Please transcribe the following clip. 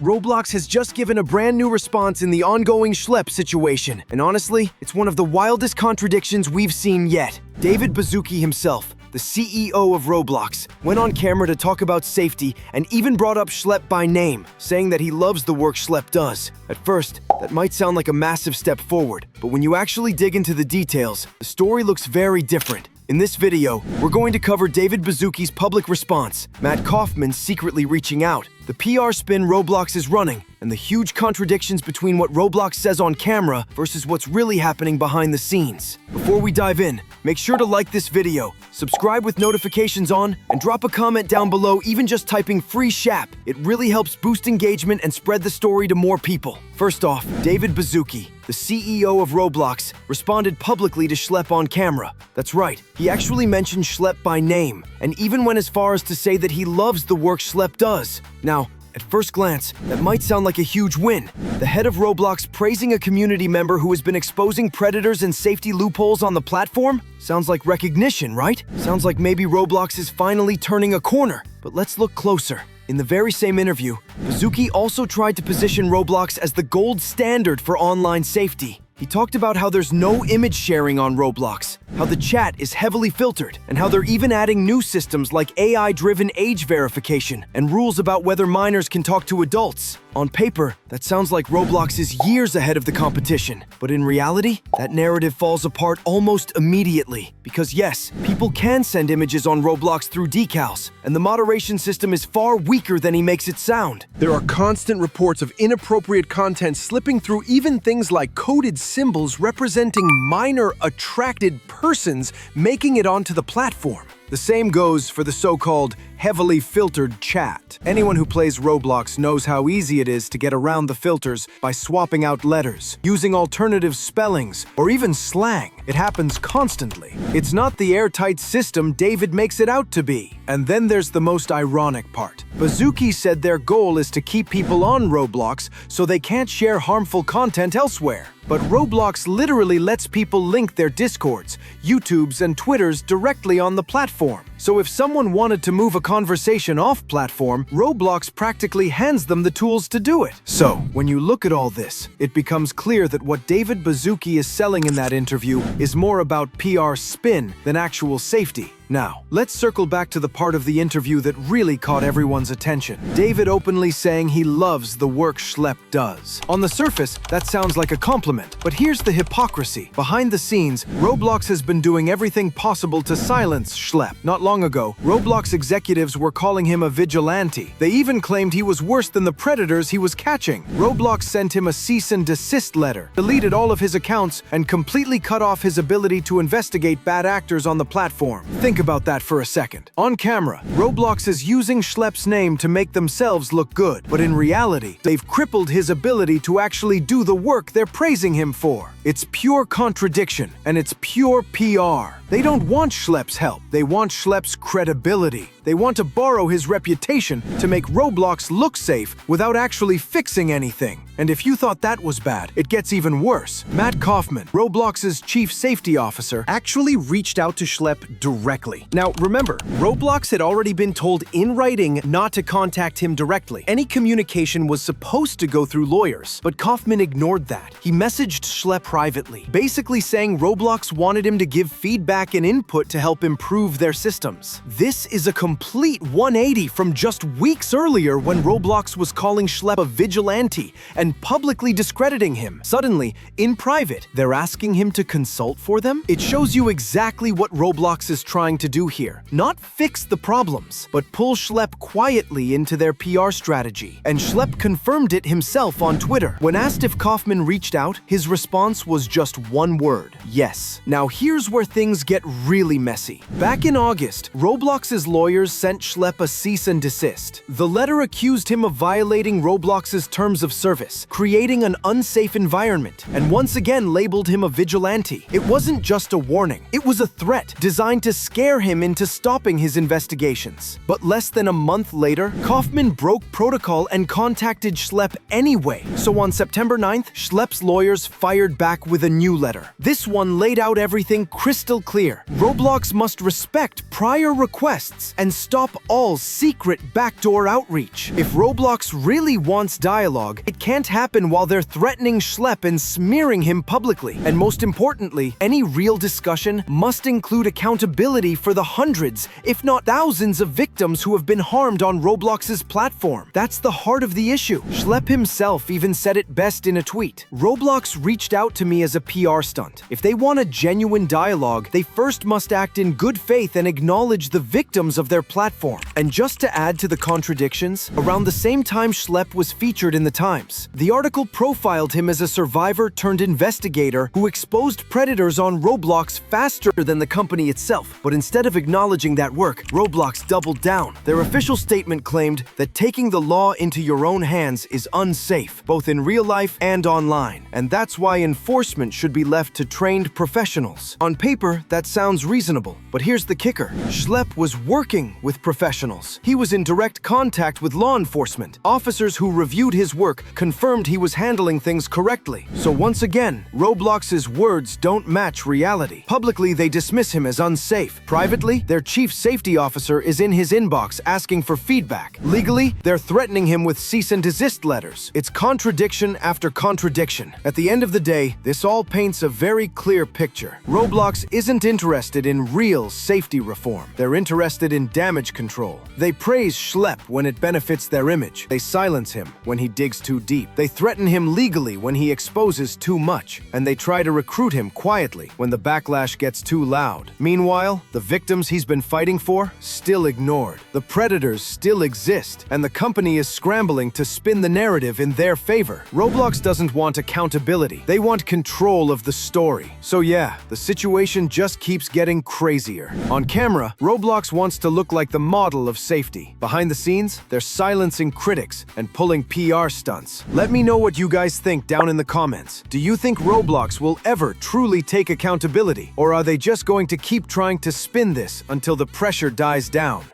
Roblox has just given a brand new response in the ongoing Schlep situation, and honestly, it's one of the wildest contradictions we've seen yet. David Baszucki himself, the CEO of Roblox, went on camera to talk about safety and even brought up Schlep by name, saying that he loves the work Schlep does. At first, that might sound like a massive step forward, but when you actually dig into the details, the story looks very different. In this video, we're going to cover David Baszucki's public response, Matt Kaufman secretly reaching out, the PR spin Roblox is running, and the huge contradictions between what Roblox says on camera versus what's really happening behind the scenes. Before we dive in, make sure to like this video, subscribe with notifications on, and drop a comment down below, even just typing free Schlep. It really helps boost engagement and spread the story to more people. First off, David Baszucki, the CEO of Roblox, responded publicly to Schlep on camera. That's right, he actually mentioned Schlep by name, and even went as far as to say that he loves the work Schlep does. Now, at first glance, that might sound like a huge win. The head of Roblox praising a community member who has been exposing predators and safety loopholes on the platform? Sounds like recognition, right? Sounds like maybe Roblox is finally turning a corner. But let's look closer. In the very same interview, Baszucki also tried to position Roblox as the gold standard for online safety. He talked about how there's no image sharing on Roblox, how the chat is heavily filtered, and how they're even adding new systems like AI-driven age verification and rules about whether minors can talk to adults. On paper, that sounds like Roblox is years ahead of the competition, but in reality, that narrative falls apart almost immediately. Because yes, people can send images on Roblox through decals, and the moderation system is far weaker than he makes it sound. There are constant reports of inappropriate content slipping through, even things like coded symbols representing minor attracted persons making it onto the platform. The same goes for the so-called heavily filtered chat. Anyone who plays Roblox knows how easy it is to get around the filters by swapping out letters, using alternative spellings, or even slang. It happens constantly. It's not the airtight system David makes it out to be. And then there's the most ironic part. Baszucki said their goal is to keep people on Roblox so they can't share harmful content elsewhere. But Roblox literally lets people link their Discords, YouTubes, and Twitters directly on the platform. So if someone wanted to move a conversation off-platform, Roblox practically hands them the tools to do it. So, when you look at all this, it becomes clear that what David Baszucki is selling in that interview is more about PR spin than actual safety. Now, let's circle back to the part of the interview that really caught everyone's attention. David openly saying he loves the work Schlep does. On the surface, that sounds like a compliment, but here's the hypocrisy. Behind the scenes, Roblox has been doing everything possible to silence Schlep. Not long ago, Roblox executives were calling him a vigilante. They even claimed he was worse than the predators he was catching. Roblox sent him a cease and desist letter, deleted all of his accounts, and completely cut off his ability to investigate bad actors on the platform. Think about that for a second. On camera, Roblox is using Schlep's name to make themselves look good, but in reality, they've crippled his ability to actually do the work they're praising him for. It's pure contradiction, and it's pure PR. They don't want Schlep's help. They want Schlep's credibility. They want to borrow his reputation to make Roblox look safe without actually fixing anything. And if you thought that was bad, it gets even worse. Matt Kaufman, Roblox's chief safety officer, actually reached out to Schlep directly. Now, remember, Roblox had already been told in writing not to contact him directly. Any communication was supposed to go through lawyers, but Kaufman ignored that. He messaged Schlep privately, basically saying Roblox wanted him to give feedback and input to help improve their systems. This is a complete 180 from just weeks earlier when Roblox was calling Schlep a vigilante and publicly discrediting him. Suddenly, in private, they're asking him to consult for them? It shows you exactly what Roblox is trying to do here. Not fix the problems, but pull Schlep quietly into their PR strategy. And Schlep confirmed it himself on Twitter. When asked if Kaufman reached out, his response was just one word: yes. Now here's where things get really messy. Back in August, Roblox's lawyers sent Schlep a cease and desist. The letter accused him of violating Roblox's terms of service, creating an unsafe environment, and once again labeled him a vigilante. It wasn't just a warning, it was a threat designed to scare him into stopping his investigations. But less than a month later, Kaufman broke protocol and contacted Schlep anyway. So on September 9th, Schlep's lawyers fired back with a new letter. This one laid out everything crystal clear. Roblox must respect prior requests and and stop all secret backdoor outreach. If Roblox really wants dialogue, it can't happen while they're threatening Schlep and smearing him publicly. And most importantly, any real discussion must include accountability for the hundreds, if not thousands of victims who have been harmed on Roblox's platform. That's the heart of the issue. Schlep himself even said it best in a tweet. Roblox reached out to me as a PR stunt. If they want a genuine dialogue, they first must act in good faith and acknowledge the victims of their platform. And just to add to the contradictions, around the same time Schlep was featured in the Times, the article profiled him as a survivor turned investigator who exposed predators on Roblox faster than the company itself. But instead of acknowledging that work, Roblox doubled down. Their official statement claimed that taking the law into your own hands is unsafe, both in real life and online, and that's why enforcement should be left to trained professionals. On paper, that sounds reasonable, but here's the kicker. Schlep was working with professionals. He was in direct contact with law enforcement. Officers who reviewed his work confirmed he was handling things correctly. So once again, Roblox's words don't match reality. Publicly, they dismiss him as unsafe. Privately, their chief safety officer is in his inbox asking for feedback. Legally, they're threatening him with cease and desist letters. It's contradiction after contradiction. At the end of the day, this all paints a very clear picture. Roblox isn't interested in real safety reform. They're interested in damage control. They praise Schlep when it benefits their image. They silence him when he digs too deep. They threaten him legally when he exposes too much. And they try to recruit him quietly when the backlash gets too loud. Meanwhile, the victims he's been fighting for still ignored. The predators still exist, and the company is scrambling to spin the narrative in their favor. Roblox doesn't want accountability. They want control of the story. So yeah, the situation just keeps getting crazier. On camera, Roblox wants to look like the model of safety. Behind the scenes, they're silencing critics and pulling PR stunts. Let me know what you guys think down in the comments. Do you think Roblox will ever truly take accountability? Or are they just going to keep trying to spin this until the pressure dies down?